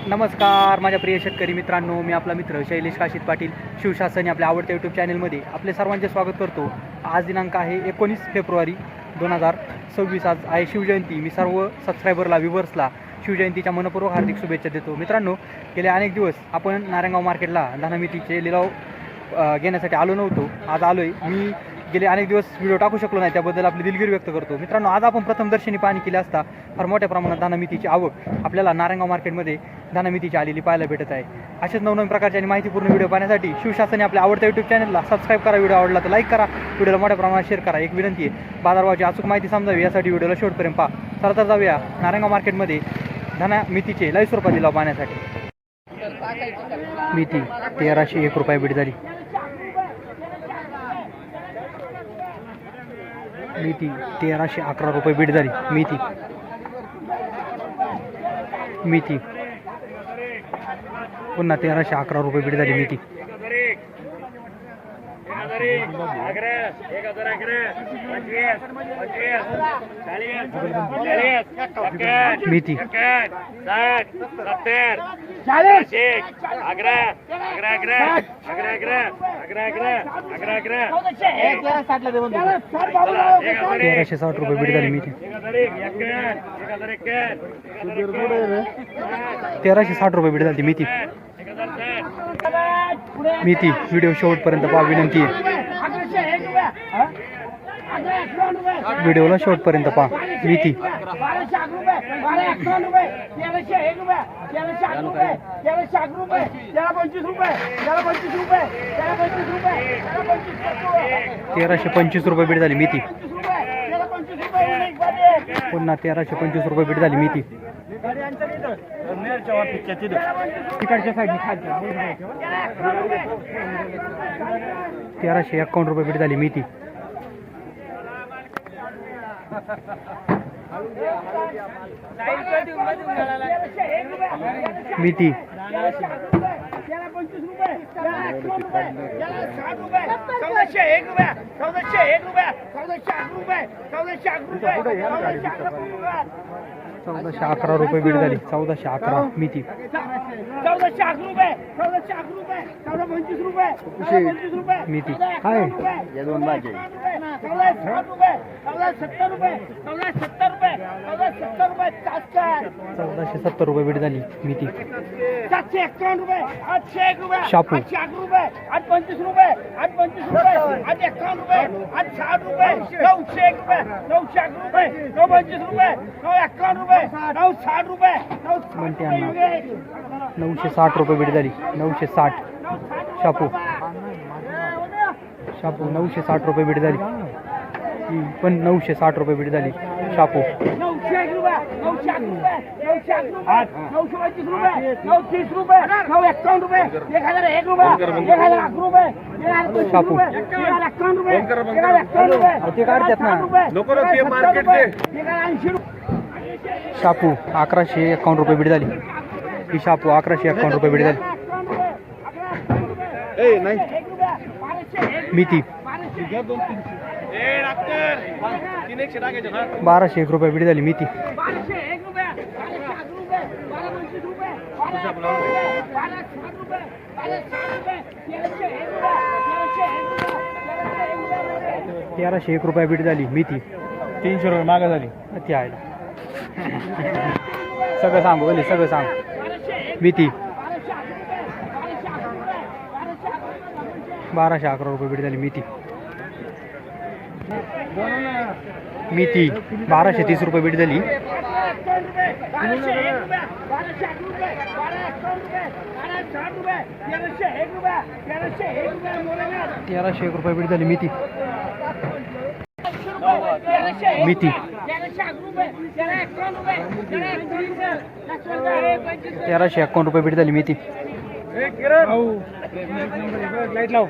नमस्कार माझ्या प्रिय शेतकरी मित्रांनो, मी आपला मित्र शैलेश काशीत पाटील शिवशासन आपल्या आवडत्या यूट्यूब चॅनलमध्ये आपले सर्वांचे स्वागत करतो। आज दिनांक आहे 19 फेब्रुवारी 2026। आज आहे शिवजयंती। मी सर्व सबस्क्रायबरला व्ह्यूवर्सला शिवजयंतीच्या मनपूर्वक हार्दिक शुभेच्छा देतो। मित्रांनो, गेले अनेक दिवस आपण नारायणगाव मार्केटला धानामितीचे लिलाव घेण्यासाठी आलो नव्हतो। आज आलोय। मी गेले अनेक दिवस व्हिडिओ टाकू शकलो नाही, त्याबद्दल आपली दिलगिरी व्यक्त करतो। मित्रांनो, आज आपण प्रथमदर्शनी पाहणी केली असता फार मोठ्या प्रमाणात धानामितीची आवक आपल्याला नारायणगाव मार्केटमध्ये धानामितीची आलेली पाहायला भेटत आहे। अशाच नवनवीन प्रकारचे आणि माहितीपूर्ण व्हिडिओ पाहण्यासाठी शिवशासन आपल्या आवडत्या यूट्यूब चॅनलला सबस्क्राईब करा। व्हिडिओ आवडला तर लाईक करा, व्हिडिओला मोठ्या प्रमाणात शेअर करा। एक विनंती आहे, बाजारभावाची अचूक माहिती समजावी यासाठी व्हिडिओला शेवटपर्यंत पहा। चला तर जाऊया नारायणगाव मार्केटमध्ये धानामितीचे लाईव्ह स्वरूपात लिलाव पाहण्यासाठी। मिती 1301 रुपये बीट झाली। मिती 1311 रुपये बीट झाली। मिती पुन्हा 1311 रुपये बीट झाली। मिती मिती ₹1360 रुपये बीट झाली। मिती 1360 रुपये बीट झाली। मिती मिती व्हिडिओ शेवटपर्यंत पहा, विनंती आहे। व्हिडिओला शेवटपर्यंत पहा। मिती ₹1325 रुपये बीट झाली। मिती पुन्हा ₹1325 रुपये बीट झाली। मिती 1351 रुपये बीट झाली। मिती मिती ₹1411 रुपये बीट झाली। 1411 मिती 1425 रुपये मिती काय या दोन भाज्या 1470 रुपये 1470 रुपये बीट झाली। मिती 751 रुपये 801 रुपये शापू 801 रुपये 825 रुपये 825 रुपये 851 रुपये 860 रुपये 901 रुपये 901 रुपये 925 रुपये 951 रुपये 960 रुपये 960 रुपये बीट झाली। 960 शापू 960 रुपये बीट झाली। पण 960 रुपये बीट झाली। शापू 901 रुपये 901 रुपये 925 रुपये 930 रुपये 951 रुपये 1001 रुपये 1001 रुपये शापू ते काढतात ना शापू 1151 रुपये बीट झाली। ही शापू 1151 रुपये बीट झाली। मिती 1201 रुपये बीट झाली। मिती 1301 रुपये बीट झाली। मिती 300 रुपये मागा झाली। ती आहे सगळं सांगू बोले सगळं सांग। मिती 1211 रुपये बीट झाली। मिती 1230 रुपये बीट झाली। 1301 रुपये बीट झाली। मिती 1351 रुपये बीट झाली। मिती लाईट लाव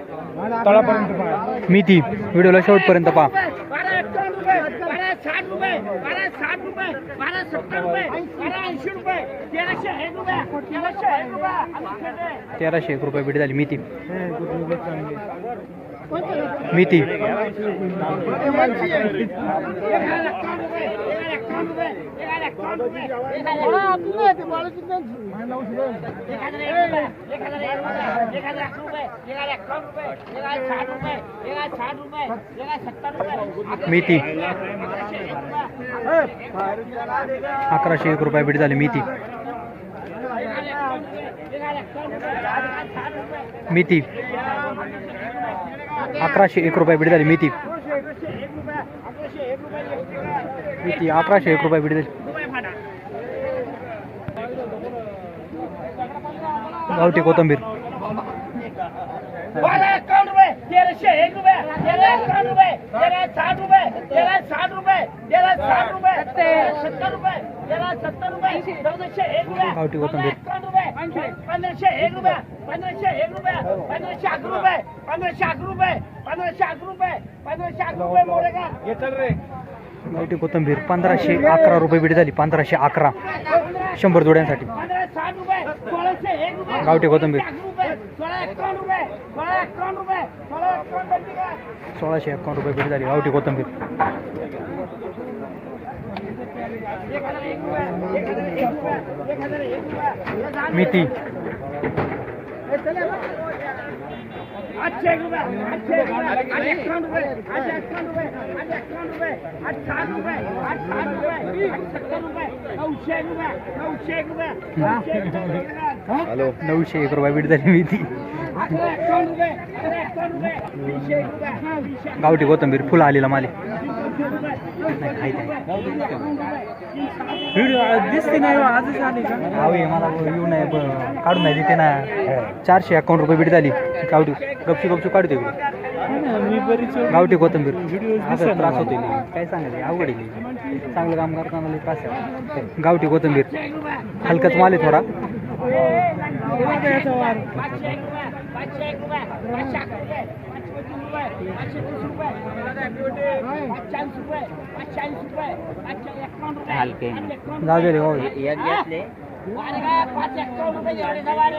तळापर्यंत मिती व्हिडिओला शेवटपर्यंत पहा। 1301 रुपये बीट झाली। मिती मिती 1351 एकावन्न रुपये, 1001 रुपये, 1001 रुपये, 1051 रुपये, 1060 रुपये, 1060 रुपये, 1070 रुपये, मेथी 1101 रुपये बीट झाली मेथी. मेथी 1101 रुपये बीट झाली मेथी. मेथी 1101 रुपये बीट झाली. गावठी कोथिंबीर 1151 रुपये, 1301 रुपये, 1351 रुपये, 1360 रुपये, 1360 रुपये, 1360 रुपये, 1370 रुपये, 1370 रुपये, 1401 रुपये, गावठी कोथिंबीर 1501 रुपये, 1501 रुपये, 1501 रुपये, 1511 रुपये, 1511 रुपये, 1511 रुपये, 1511 रुपये मोरेगा. गावठी कोथिंबीर 1511 रुपये बीट झाली. 1511 100 जोड्यांसाठी 1560 रुपये, 1601 रुपये, गावठी कोथिंबीर 1651 रुपये, 1651 रुपये, 1651 रुपये बीट झाली. गावठी कोथिंबीर मेथी 801 रुपये, 801 रुपये, 851 रुपये, 851 रुपये, 851 रुपये, 860 रुपये, 860 रुपये, 870 रुपये, 901 रुपये, 901 रुपये, 901 रुपये बीट झाली मेथी. 1151 रुपये, 1151 रुपये, 201 रुपये, गावठी कोथिंबीर फुल आलेला माल आहे. दिसते नाही आजच आले का? हवे मला येऊ नाही काढून नाही देते ना. 451 रुपये बीट झाली. गावठी गपची गपची काढते मी बरीच गावठी कोथिंबीर. व्हिडिओ आता त्रास होते काय सांगायचं अवघड आहे. चांगलं काम करताना लई त्रास आहे. गावठी कोथिंबीर हलकच माल आहे थोडा. 501 रुपये, 501 रुपये, 501 रुपये, 520 रुपये, 540 रुपये, 540 रुपये, 551 रुपये, जाऊ दे रे हो. 551 रुपये जेवढे सवारी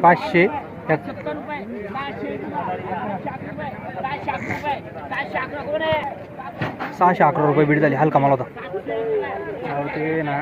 500 70 रुपये, 600 रुपये, 600 रुपये, 600 कोण आहे? 611 रुपये बीट झाली. हलका माल होता. ते ना